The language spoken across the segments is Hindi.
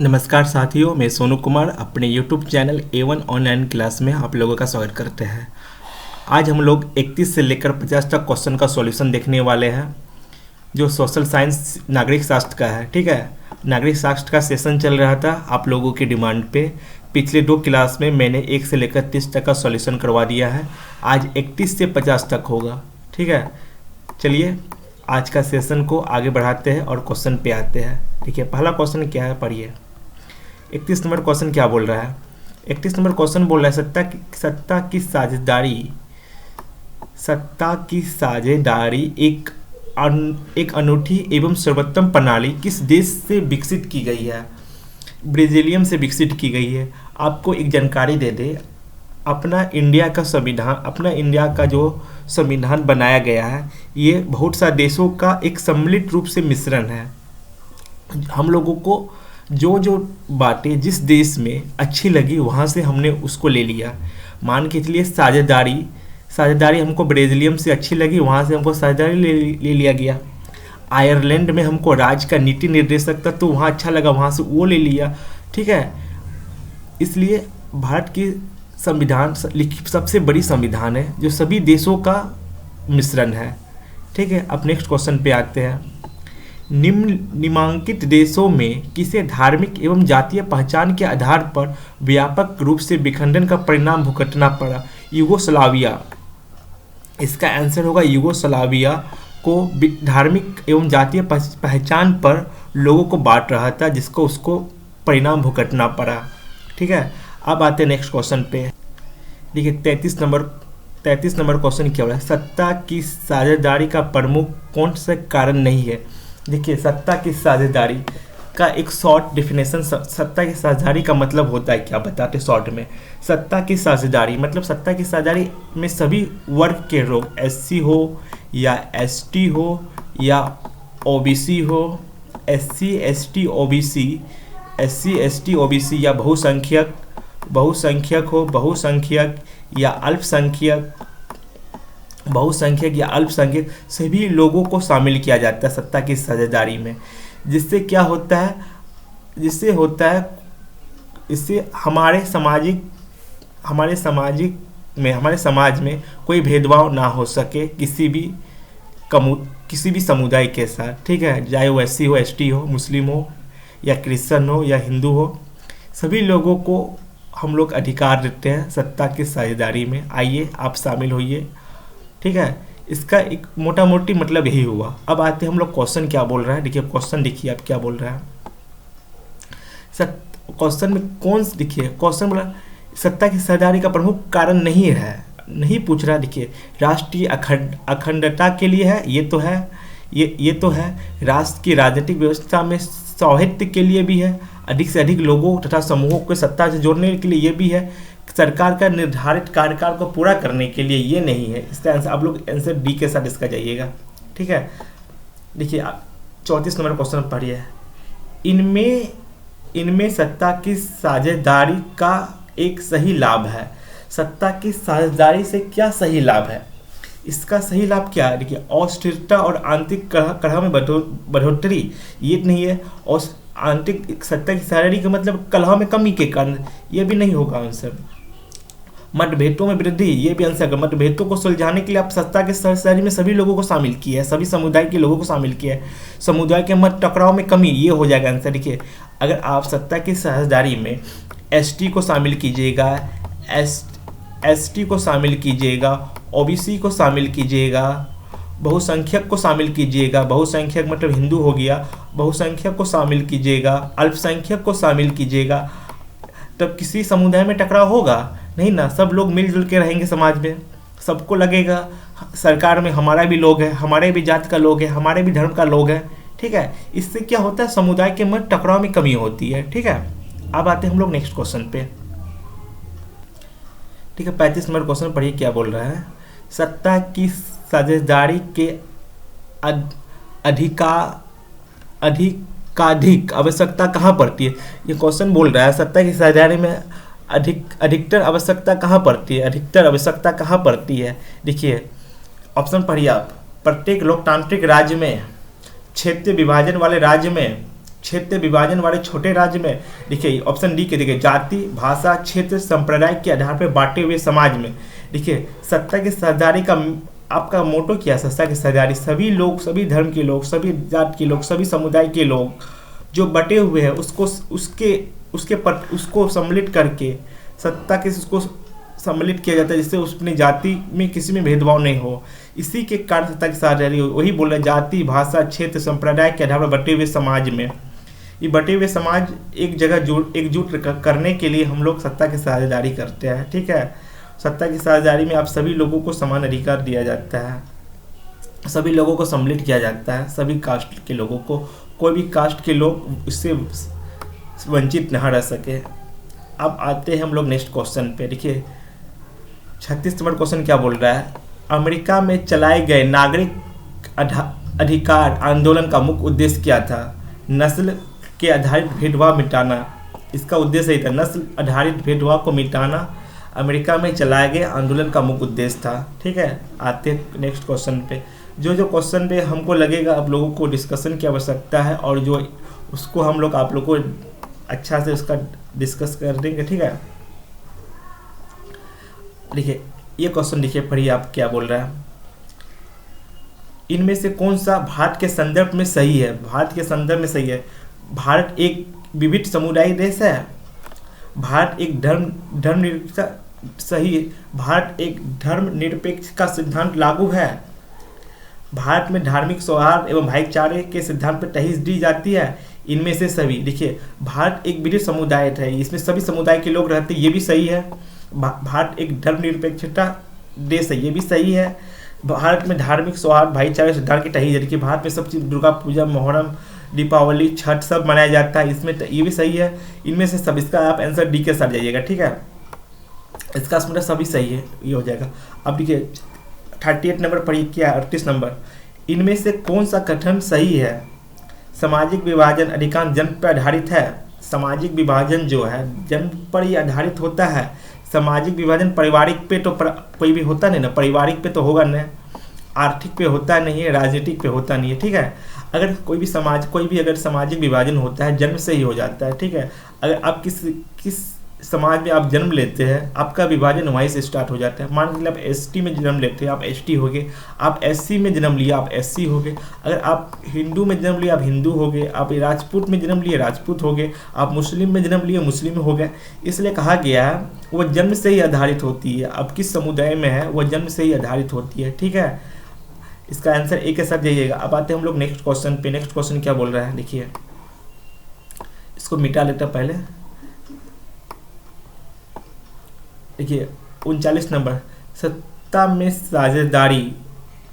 नमस्कार साथियों, मैं सोनू कुमार अपने YouTube channel A1 online class में आप लोगों का स्वागत करते हैं। आज हम लोग 31 से लेकर 50 तक क्वेश्चन का सॉल्यूशन देखने वाले हैं, जो सोशल साइंस नागरिक शास्त्र का है। ठीक है, नागरिक शास्त्र का सेशन चल रहा था आप लोगों की डिमांड पे। पिछले 2 क्लास में मैंने 1 से लेकर 30 तक का सॉल्यूशन करवा दिया है। आज 31 से 50 तक होगा। ठीक है, चलिए आज का सेशन को आगे बढ़ाते हैं और क्वेश्चन पे आते हैं। ठीक है, पहला क्वेश्चन क्या है, पढ़िए। 31 नंबर क्वेश्चन क्या बोल रहा है? 31 नंबर क्वेश्चन बोल रहा है सत्ता की साझेदारी एक अनूठी एवं सर्वोत्तम प्रणाली किस देश से विकसित की गई है? ब्राजीलियम से विकसित की गई है। आपको एक जानकारी दे दे, अपना इंडिया का जो संविधान बनाया गया है, ये बहुत सा देशों का एक सम्मिलित रूप से मिश्रण है। हम लोगों को जो बातें जिस देश में अच्छी लगी वहाँ से हमने उसको ले लिया। मान के चलिए साझेदारी हमको ब्राजीलियम से अच्छी लगी, वहाँ से हमको साझेदारी ले लिया गया। आयरलैंड में हमको राज्य का नीति निर्देशक था, तो वहाँ अच्छा लगा, वहाँ से वो ले लिया। ठीक है, इसलिए भारत की संविधान सबसे बड़ी संविधान है जो सभी देशों का मिश्रण है। ठीक है, अब नेक्स्ट क्वेश्चन पे आते हैं। निम्नलिखित देशों में किसे धार्मिक एवं जातीय पहचान के आधार पर व्यापक रूप से विखंडन का परिणाम भुगतना पड़ा? यूगोस्लाविया। इसका आंसर होगा यूगोस्लाविया को धार्मिक एवं जातीय पहचान पर लोगों को बांट रहा था, जिसको उसको परिणाम भुगतना पड़ा। ठीक है, अब आते हैं नेक्स्ट क्वेश्चन पे। देखिए 33 नंबर क्वेश्चन क्या हो रहा है? सत्ता की साझेदारी का प्रमुख कौन सा कारण नहीं है? देखिए, सत्ता की साझेदारी का एक शॉर्ट डिफिनेशन, सत्ता की साझेदारी का मतलब होता है क्या, बताते शॉर्ट में। सत्ता की साझेदारी मतलब सत्ता की साझेदारी में सभी वर्ग के लोग, एससी हो या एसटी हो या ओबीसी हो, एससी एसटी ओबीसी या बहुसंख्यक हो, बहुसंख्यक या अल्पसंख्यक सभी लोगों को शामिल किया जाता है सत्ता की साझेदारी में। जिससे क्या होता है, इससे हमारे समाज में कोई भेदभाव ना हो सके किसी भी समुदाय के साथ। ठीक है, चाहे वो एससी हो, एसटी हो, मुस्लिम हो या क्रिश्चियन हो या हिंदू हो, सभी लोगों को हम लोग अधिकार देते हैं सत्ता की साझेदारी में। आइए आप शामिल होइए। ठीक है, इसका एक मोटा मोटी मतलब यही हुआ। अब आते हैं हम लोग क्वेश्चन क्या बोल रहा है। देखिए क्वेश्चन, देखिए आप क्या बोल रहा है। क्वेश्चन में क्वेश्चन बोला सत्ता की साझेदारी का प्रमुख कारण नहीं पूछ रहा। देखिए, राष्ट्रीय अखंडता के लिए है, ये तो है। राष्ट्र की राजनीतिक व्यवस्था में सौहार्द के लिए भी है, अधिक से अधिक लोगों तथा समूहों को सत्ता से जोड़ने के लिए ये भी है, सरकार का निर्धारित कार्यकाल को पूरा करने के लिए ये नहीं है। इसका आंसर आप लोग आंसर डी के साथ इसका जाइएगा। ठीक है, देखिए 34 नंबर क्वेश्चन पढ़िए। इनमें सत्ता की साझेदारी का एक सही लाभ है। सत्ता की साझेदारी से क्या सही लाभ है? इसका सही लाभ क्या है? देखिए, अस्थिरता और आंतरिक कलह में बढ़ोतरी, ये नहीं है। और आंतरिक सत्ता की साझेदारी का मतलब कलह में कमी के कारण, ये भी नहीं होगा आंसर। मतभेदों में वृद्धि, ये भी आंसर। मतभेदों को सुलझाने के लिए आप सत्ता के साझेदारी में सभी लोगों को शामिल किया है, सभी समुदाय के लोगों को शामिल किया है। समुदाय के मत टकराव में कमी, ये हो जाएगा आंसर। देखिए, अगर आप सत्ता की साझेदारी में एसटी को शामिल कीजिएगा, एसटी को शामिल कीजिएगा, ओबीसी को शामिल कीजिएगा, बहुसंख्यक को शामिल कीजिएगा, बहुसंख्यक मतलब हिंदू हो गया, बहुसंख्यक को शामिल कीजिएगा, अल्पसंख्यक को शामिल कीजिएगा, तब किसी समुदाय में टकराव होगा नहीं ना। सब लोग मिलजुल के रहेंगे समाज में, सबको लगेगा सरकार में हमारा भी लोग है, हमारे भी जात का लोग है, हमारे भी धर्म का लोग है। ठीक है, इससे क्या होता है, समुदाय के मत टकराव में कमी होती है। ठीक है, अब आते हैं हम लोग नेक्स्ट क्वेश्चन पे। ठीक है, 35 नंबर क्वेश्चन पढ़िए क्या बोल रहा है। सत्ता की साझेदारी के अधिकाधिक आवश्यकता कहाँ पड़ती है? ये क्वेश्चन बोल रहा है सत्ता की साझेदारी में अधिकतर आवश्यकता कहाँ पड़ती है। देखिए ऑप्शन पढ़िए आप। प्रत्येक लोकतांत्रिक राज्य में, क्षेत्रीय विभाजन वाले राज्य में, क्षेत्र विभाजन वाले छोटे राज्य में, देखिए ऑप्शन डी के देखिए जाति भाषा क्षेत्र संप्रदाय के आधार पर बांटे हुए समाज में। देखिए सत्ता की साझेदारी का आपका मोटो क्या है? सत्ता की साझेदारी सभी लोग, सभी धर्म के लोग, सभी जात के लोग, सभी समुदाय के लोग जो बटे हुए हैं उसको सम्मिलित करके सत्ता के उसको सम्मिलित किया जाता है, जिससे उसमें जाति में किसी में भेदभाव नहीं हो। इसी के कारण सत्ता की साझेदारी, वही बोल रहे हैं जाति भाषा क्षेत्र संप्रदाय के आधार पर बटे हुए समाज में। ये बटे हुए समाज एक जगह एकजुट करने के लिए हम लोग सत्ता की साझेदारी करते हैं। ठीक है, सत्ता की साझेदारी में आप सभी लोगों को समान अधिकार दिया जाता है, सभी लोगों को सम्मिलित किया जाता है, सभी कास्ट के लोगों को, कोई भी कास्ट के लोग इससे वंचित न रह सके। अब आते हैं हम लोग नेक्स्ट क्वेश्चन पे। देखिए 36 नंबर क्वेश्चन क्या बोल रहा है? अमेरिका में चलाए गए नागरिक अधिकार आंदोलन का मुख्य उद्देश्य क्या था? नस्ल के आधारित भेदभाव मिटाना, इसका उद्देश्य ही था, नस्ल आधारित भेदभाव को मिटाना अमेरिका में चलाए गए आंदोलन का मुख्य उद्देश्य था। ठीक है, आते हैं नेक्स्ट क्वेश्चन पे। जो क्वेश्चन पे हमको लगेगा आप लोगों को डिस्कशन की आवश्यकता है और जो उसको हम लोग आप लोगों को अच्छा से उसका डिस्कस कर देंगे। ठीक है, देखिए ये क्वेश्चन देखिए, पढ़िए आप क्या बोल रहा है। इनमें से कौन सा भारत के संदर्भ में सही है? भारत के संदर्भ में सही है। भारत एक विविध समुदाय देश है। भारत एक धर्मनिरपेक्ष सही है। भारत एक धर्मनिरपेक्ष का सिद्धांत लागू है। भारत में धार्मिक सौहार्द एवं भाईचारे के सिद्धांत पर तहीज दी जाती है। इनमें से सभी, देखिए भारत एक विविध समुदाय है, इसमें सभी समुदाय के लोग रहते हैं, ये भी सही है। भारत एक धर्मनिरपेक्षता देश है, ये भी सही है। भारत में धार्मिक सौहार्द भाईचारे सिद्धांत की तहीज है, देखिए भारत में सब चीज़ दुर्गा पूजा मुहर्रम दीपावली छठ सब मनाया जाता है, इसमें ये भी सही है। इनमें से सब, इसका आप आंसर डी के साथ जाइएगा। ठीक है, इसका मतलब सभी सही है, ये हो जाएगा। अब देखिए 38 नंबर पढ़िए क्या 38 नंबर, इनमें से कौन सा कथन सही है? सामाजिक विभाजन अधिकांश जन्म पर आधारित है। सामाजिक विभाजन जो है जन्म पर ही आधारित होता है। सामाजिक विभाजन पारिवारिक पे तो कोई भी होता नहीं ना, पारिवारिक पे तो होगा नहीं, आर्थिक पे होता नहीं है, राजनीतिक पे होता नहीं है। ठीक है, अगर कोई भी अगर सामाजिक विभाजन होता है जन्म से ही हो जाता है। ठीक है, अगर आप किस समाज में आप जन्म लेते हैं, आपका विभाजन वहीं से स्टार्ट हो जाता है। मान लीजिए आप एसटी में जन्म लेते हैं, आप एसटी हो गए। आप एससी में जन्म लिया, आप एससी हो गए। अगर आप हिंदू में जन्म लिया, आप हिंदू हो गए। आप राजपूत में जन्म लिए, राजपूत हो गए। आप मुस्लिम में जन्म लिए, मुस्लिम हो गए। इसलिए कहा गया है वो जन्म से ही आधारित होती है। अब किस समुदाय में है वह जन्म से ही आधारित होती है। ठीक है, इसका आंसर ए के साथ जाइएगा। अब आते हैं हम लोग नेक्स्ट क्वेश्चन पे। नेक्स्ट क्वेश्चन क्या बोल रहा है, देखिए इसको मिटा लेता पहले। देखिए 39 नंबर, सत्ता में साझेदारी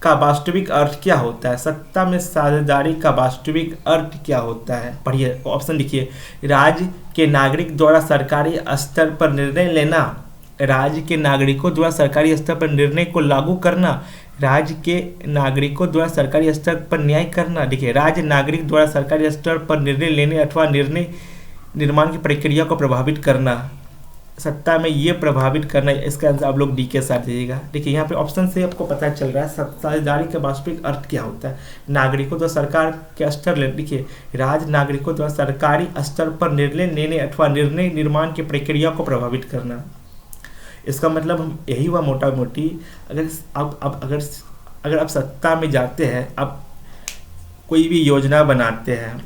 का वास्तविक अर्थ क्या होता है? सत्ता में साझेदारी का वास्तविक अर्थ क्या होता है? पढ़िए ऑप्शन लिखिए। राज्य के नागरिक द्वारा सरकारी स्तर पर निर्णय लेना, राज्य के नागरिकों द्वारा सरकारी स्तर पर निर्णय को लागू करना, राज्य के नागरिकों द्वारा सरकारी स्तर पर न्याय करना। देखिए राज्य नागरिक द्वारा सरकारी स्तर पर निर्णय लेने अथवा निर्णय निर्माण की प्रक्रिया को प्रभावित करना। सत्ता में ये प्रभावित करना, इसका आंसर आप लोग डी के साथ दीजिएगा। देखिए यहाँ पे ऑप्शन से आपको पता चल रहा है साझेदारी का वास्तविक अर्थ क्या होता है। नागरिकों द्वारा सरकार के स्तर, देखिए राज्य नागरिकों द्वारा सरकारी स्तर पर निर्णय लेने अथवा निर्णय निर्माण की प्रक्रिया को प्रभावित करना। इसका मतलब हम यही हुआ मोटा मोटी। अगर आप सत्ता में जाते हैं, आप कोई भी योजना बनाते हैं,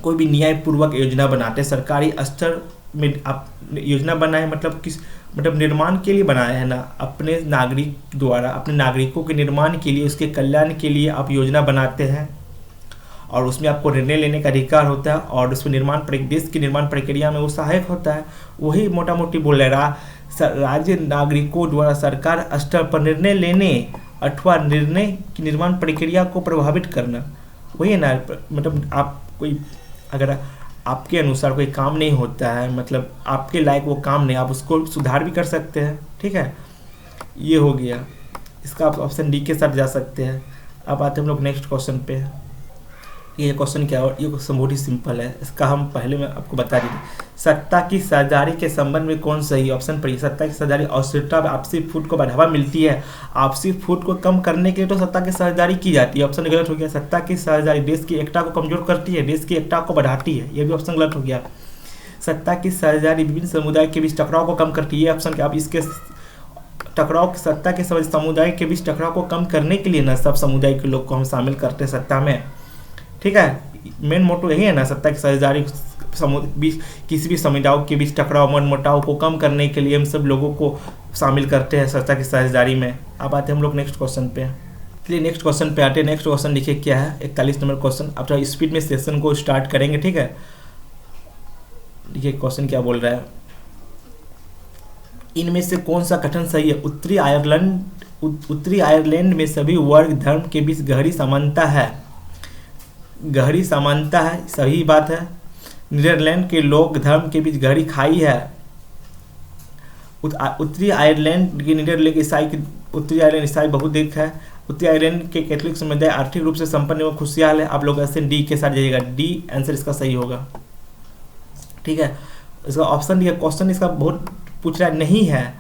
कोई भी न्यायपूर्वक योजना बनाते हैं, सरकारी स्तर में आप योजना बनाए, मतलब निर्माण के लिए बनाया है ना, अपने नागरिक द्वारा अपने नागरिकों के निर्माण के लिए, उसके कल्याण के लिए आप योजना बनाते हैं और उसमें आपको निर्णय लेने का अधिकार होता है और उसमें देश की निर्माण प्रक्रिया में वो सहायक होता है। वही मोटा मोटी बोल रहा है, राज्य नागरिकों द्वारा सरकार स्तर पर निर्णय लेने अथवा निर्णय की निर्माण प्रक्रिया को प्रभावित करना। वही है ना, मतलब आप कोई, अगर आपके अनुसार कोई काम नहीं होता है, मतलब आपके लायक वो काम नहीं, आप उसको सुधार भी कर सकते हैं। ठीक है, ये हो गया। इसका आप ऑप्शन डी के साथ जा सकते हैं। अब आते हैं हम लोग नेक्स्ट क्वेश्चन पे। ये क्वेश्चन क्या है, और ये क्वेश्चन बहुत ही सिंपल है, इसका हम पहले में आपको बता दें। सत्ता की साझेदारी के संबंध में कौन सही ऑप्शन पढ़िए। सत्ता की साझेदारी अस्थिरता में आपसी फूट को बढ़ावा मिलती है। आपसी फूट को कम करने के लिए तो सत्ता की साझेदारी की जाती है, ऑप्शन गलत हो गया। सत्ता की साझेदारी देश की एकता को कमजोर करती है, देश की एकता को बढ़ाती है, ये भी ऑप्शन गलत हो गया। सत्ता की साझेदारी विभिन्न समुदाय के बीच टकराव को कम करती है, ये ऑप्शन क्या। अब इसके टकराव सत्ता के समुदाय के बीच टकराव को कम करने के लिए ना सब समुदाय के लोग को हम शामिल करते हैं सत्ता में, ठीक है। मेन मोटो यही है ना, सत्ता की साझेदारी बीच किसी भी समुदायों के बीच टकराव मनमुटाव को कम करने के लिए हम सब लोगों को शामिल करते हैं सत्ता की साझेदारी में। अब आते हैं हम लोग नेक्स्ट क्वेश्चन पे। चलिए नेक्स्ट क्वेश्चन पे आते हैं। नेक्स्ट क्वेश्चन देखिए क्या है, 41 नंबर क्वेश्चन। अब थोड़ा स्पीड में सेशन को स्टार्ट करेंगे, ठीक है। देखिए क्वेश्चन क्या बोल रहा है, इनमें से कौन सा कथन सही है। उत्तरी आयरलैंड में सभी वर्ग धर्म के बीच गहरी समानता है। गहरी समानता है, सही बात है। नीदरलैंड के लोग धर्म के बीच गहरी खाई है। उत्तरी आयरलैंड की नीदरलैंड ईसाई उत्तरी आयरलैंड ईसाई बहुधिक है। उत्तरी आयरलैंड के कैथोलिक समुदाय आर्थिक रूप से संपन्न एवं खुशहाल है। आप लोग ऐसे डी के साथ जाइएगा, डी आंसर इसका सही होगा, ठीक है। इसका ऑप्शन दिया, क्वेश्चन इसका बहुत पूछ रहा नहीं है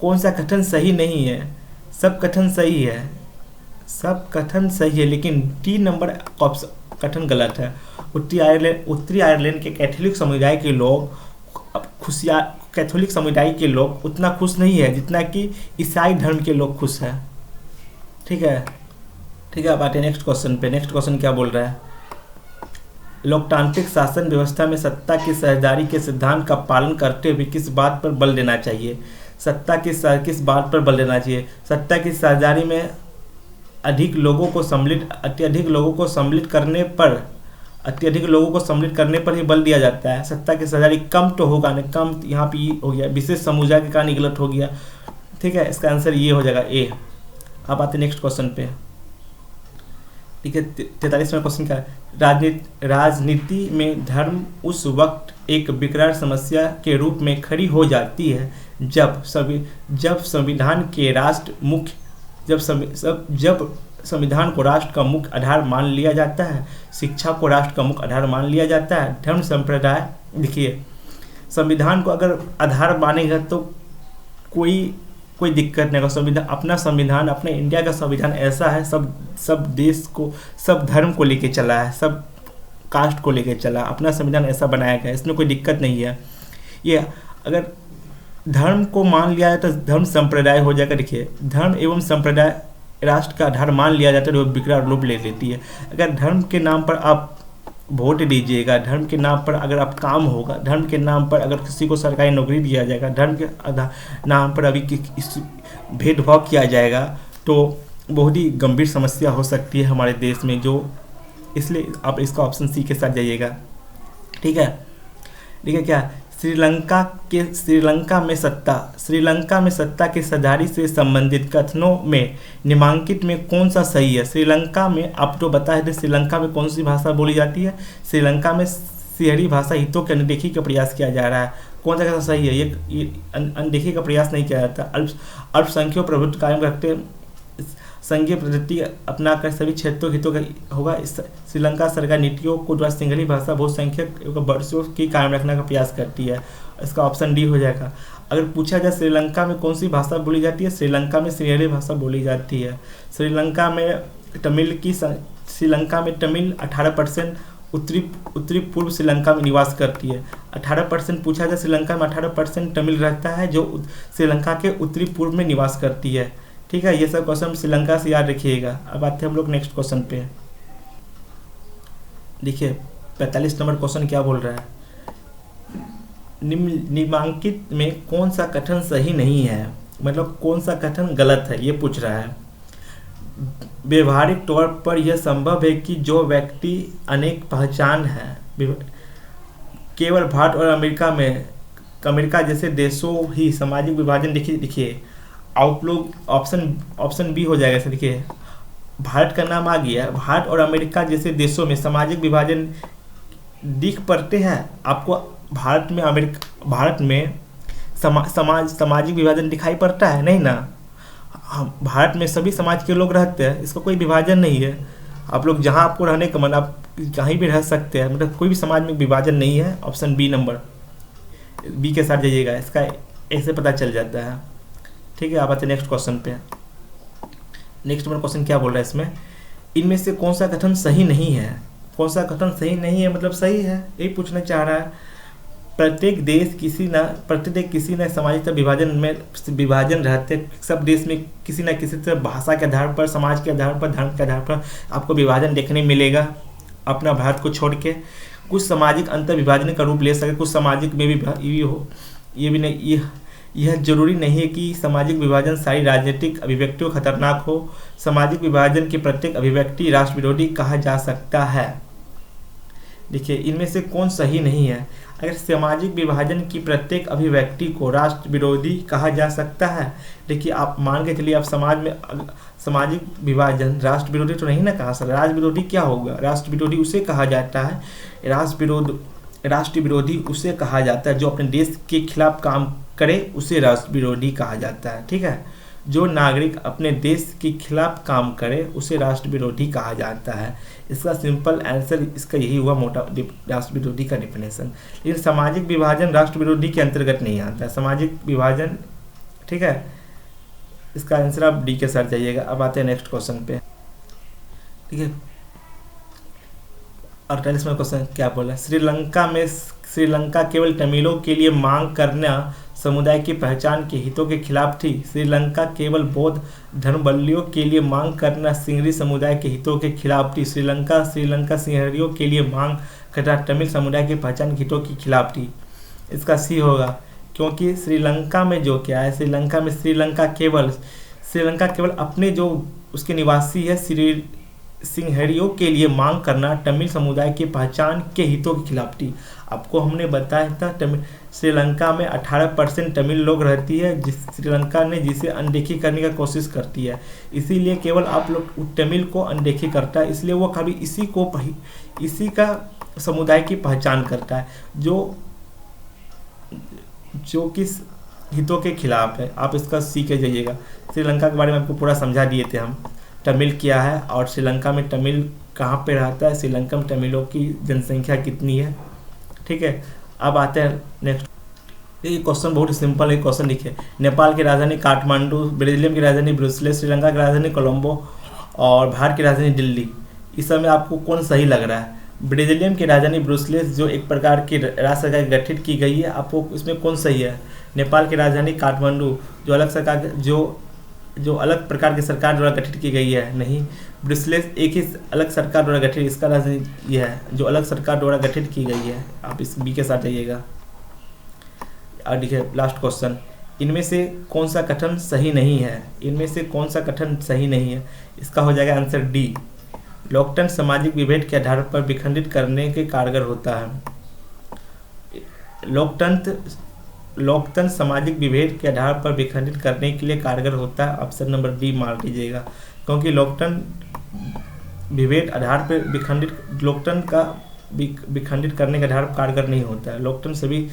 कौन सा कथन सही नहीं है। सब कथन सही है, सब कथन सही है, लेकिन डी नंबर कथन गलत है। उत्तरी आयरलैंड के कैथोलिक समुदाय के लोग कैथोलिक समुदाय के लोग उतना खुश नहीं है जितना कि ईसाई धर्म के लोग खुश है, ठीक है, ठीक है। अब आते हैं नेक्स्ट क्वेश्चन पे। नेक्स्ट क्वेश्चन क्या बोल रहा है, लोकतांत्रिक शासन व्यवस्था में सत्ता की साझेदारी के सिद्धांत का पालन करते हुए किस बात पर बल देना चाहिए। सत्ता की किस बात पर बल देना चाहिए। सत्ता की साझेदारी में अत्यधिक लोगों को सम्मिलित करने पर ही बल दिया जाता है। सत्ता की साझेदारी कम तो होगा नहीं, कम यहाँ पे हो गया, विशेष समुदाय के कारण गलत हो गया, ठीक है। इसका आंसर ये हो जाएगा ए। अब आते नेक्स्ट क्वेश्चन पे, ठीक है। 43वां क्वेश्चन क्या है, राजनीति में धर्म उस वक्त एक विकराल समस्या के रूप में खड़ी हो जाती है जब संविधान के जब संविधान को राष्ट्र का मुख्य आधार मान लिया जाता है, शिक्षा को राष्ट्र का मुख्य आधार मान लिया जाता है, धर्म संप्रदाय। देखिए संविधान को अगर आधार मानेगा तो कोई दिक्कत नहीं होगा। अपना संविधान अपने इंडिया का संविधान ऐसा है, सब देश को सब धर्म को लेके चला है, सब कास्ट को लेके चला, अपना संविधान ऐसा बनाया गया है, इसमें कोई दिक्कत नहीं है। ये अगर धर्म को मान लिया जाए तो धर्म संप्रदाय हो जाएगा। देखिए धर्म एवं संप्रदाय राष्ट्र का आधार मान लिया जाता है तो विकराल रूप ले लेती है। अगर धर्म के नाम पर आप वोट दीजिएगा, धर्म के नाम पर अगर आप काम होगा, धर्म के नाम पर अगर किसी को सरकारी नौकरी दिया जाएगा, धर्म के नाम पर अभी भेदभाव किया जाएगा तो बहुत ही गंभीर समस्या हो सकती है हमारे देश में, जो इसलिए आप इसका ऑप्शन सी के साथ जाइएगा, ठीक है। ठीक है क्या, श्रीलंका में सत्ता की साझेदारी से संबंधित कथनों में निम्नलिखित में कौन सा सही है। श्रीलंका में आप तो बताए थे, श्रीलंका में कौन सी भाषा बोली जाती है। श्रीलंका में शहरी भाषा हितों की अनदेखी का प्रयास किया जा रहा है। कौन सा कैसा सही है, ये अनदेखी का प्रयास नहीं किया जाता। अल्पसंख्यक प्रभुत्व कायम रखते संघीय पद्धति अपनाकर सभी क्षेत्रों हितों का होगा। श्रीलंका सरकार नीतियों को द्वारा सिंहली भाषा बहुसंख्यक वर्षों की कायम रखने का प्रयास करती है। इसका ऑप्शन डी हो जाएगा। अगर पूछा जाए श्रीलंका में कौन सी भाषा बोली जाती है, श्रीलंका में सिंहली भाषा बोली जाती है। श्रीलंका में तमिल 18% उत्तरी पूर्व श्रीलंका में निवास करती है। 18% पूछा जाए, श्रीलंका में 18% तमिल रहता है जो श्रीलंका के उत्तरी पूर्व में निवास करती है। ठीक है, ये सब क्वेश्चन श्रीलंका से याद रखिएगा। अब आते हैं हम लोग नेक्स्ट क्वेश्चन पे। देखिए 45 नंबर क्वेश्चन क्या बोल रहा है, निम्नलिखित में कौन सा कथन सही नहीं है, मतलब कौन सा कथन गलत है, ये पूछ रहा है। व्यवहारिक तौर पर यह संभव है कि जो व्यक्ति अनेक पहचान है, केवल भारत और अमेरिका जैसे देशों ही सामाजिक विभाजन। देखिए आप लोग ऑप्शन बी हो जाएगा। ऐसे देखिए भारत का नाम आ गया, भारत और अमेरिका जैसे देशों में सामाजिक विभाजन दिख पड़ते हैं आपको। भारत में सामाजिक विभाजन दिखाई पड़ता है नहीं ना। हम भारत में सभी समाज के लोग रहते हैं, इसका कोई विभाजन नहीं है। आप लोग जहाँ आपको रहने का मन, आप कहीं भी रह सकते हैं, मतलब कोई भी समाज में विभाजन नहीं है। ऑप्शन बी नंबर, बी के साथ जाइएगा, इसका ऐसे पता चल जाता है। ठीक है, आप आते हैं नेक्स्ट क्वेश्चन पे। नेक्स्ट नंबर क्वेश्चन क्या बोल रहा है इसमें, इनमें से कौन सा कथन सही नहीं है। कौन सा कथन सही नहीं है मतलब सही है, यही पूछना चाह रहा है। प्रत्येक देश किसी न सामाजिक विभाजन रहते, सब देश में किसी न किसी तरह भाषा के आधार पर, समाज के आधार पर, धर्म के आधार पर आपको विभाजन देखने मिलेगा। अपना भारत को छोड़ के कुछ सामाजिक अंतर विभाजन का रूप ले सके, कुछ सामाजिक में भी हो, ये भी नहीं, यह जरूरी नहीं है कि सामाजिक विभाजन सारी राजनीतिक अभिव्यक्तियों खतरनाक हो। सामाजिक विभाजन की प्रत्येक अभिव्यक्ति राष्ट्र विरोधी कहा जा सकता है। देखिए, इनमें से कौन सही नहीं है। अगर सामाजिक विभाजन की प्रत्येक अभिव्यक्ति को राष्ट्र विरोधी कहा जा सकता है, देखिए आप मान के चलिए, आप समाज में सामाजिक विभाजन राष्ट्र विरोधी तो नहीं ना कहा सर। राष्ट्र विरोधी क्या होगा, राष्ट्र विरोधी उसे कहा जाता है, राष्ट्र विरोधी उसे कहा जाता है जो अपने देश के खिलाफ काम करे, उसे राष्ट्र विरोधी कहा जाता है। ठीक है, जो नागरिक अपने देश के खिलाफ काम करे उसे राष्ट्र विरोधी कहा जाता है। इसका सिंपल आंसर इसका यही हुआ, मोटा राष्ट्र विरोधी का डिफिनेशन। लेकिन सामाजिक विभाजन राष्ट्र विरोधी के अंतर्गत नहीं आता है, सामाजिक विभाजन। ठीक है, इसका आंसर आप डी के साथ जाइएगा। अब आते हैं नेक्स्ट क्वेश्चन पे। ठीक है, 48वां क्वेश्चन क्या बोला, श्रीलंका केवल तमिलों के लिए मांग करना समुदाय की पहचान के हितों के खिलाफ थी। श्रीलंका केवल बौद्ध धर्मावलंबियों के लिए मांग करना सिंहरी समुदाय के हितों के खिलाफ थी। श्रीलंका सिंहरियों के लिए मांग करना तमिल समुदाय की पहचान के हितों के खिलाफ थी। इसका सी होगा, क्योंकि श्रीलंका में जो क्या है, श्रीलंका केवल अपने जो उसके निवासी है सिंहरियों के लिए मांग करना तमिल समुदाय की पहचान के हितों के खिलाफ थी। आपको हमने बताया था श्रीलंका में 18% तमिल लोग रहती है, श्रीलंका ने जिसे अनदेखी करने का कोशिश करती है। इसीलिए केवल आप लोग तमिल को अनदेखी करता है, इसलिए वो कभी इसी का समुदाय की पहचान करता है जो किस हितों के खिलाफ है। आप इसका सी के जाइएगा। श्रीलंका के बारे में आपको पूरा समझा दिए थे हम, तमिल क्या है और श्रीलंका में तमिल कहाँ पे रहता है, श्रीलंका में तमिलों की जनसंख्या कितनी है। ठीक है, अब आते हैं नेक्स्ट। ये क्वेश्चन बहुत ही सिंपल है। क्वेश्चन लिखे, नेपाल की राजधानी काठमांडू, बेल्जियम की राजधानी ब्रुसेल्स, श्रीलंका की राजधानी कोलंबो और भारत की राजधानी दिल्ली। इस समय आपको कौन सही लग रहा है। बेल्जियम की राजधानी ब्रुसेल्स जो एक प्रकार की राज्य सरकार गठित की गई है, आपको इसमें कौन सही है। नेपाल की राजधानी काठमांडू जो अलग प्रकार की सरकार द्वारा गठित की गई है, नहीं। ब्रुसेल्स एक ही अलग सरकार द्वारा गठित, इसका राजधानी यह है जो अलग सरकार द्वारा गठित की गई है। आप इस बी के साथ जाइएगा। और देखिए लास्ट क्वेश्चन, इनमें से कौन सा कथन सही नहीं है। इनमें से कौन सा कथन सही नहीं है, इसका हो जाएगा आंसर डी। लोकतंत्र सामाजिक विभेद के आधार पर विखंडित करने के कारगर होता है। लोकतंत्र सामाजिक विभेद के आधार पर विखंडित करने के लिए कारगर होता है। ऑप्शन नंबर डी मार दीजिएगा, क्योंकि लोकतंत्र विभेद आधार पर लोकतंत्र का विखंडित करने के आधार पर कारगर नहीं होता है। लोकतंत्र सभी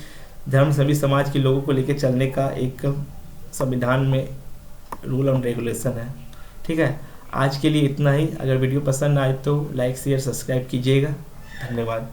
धर्म सभी समाज के लोगों को लेकर चलने का एक संविधान में रूल एंड रेगुलेशन है। ठीक है, आज के लिए इतना ही। अगर वीडियो पसंद आए तो लाइक शेयर सब्सक्राइब कीजिएगा। धन्यवाद।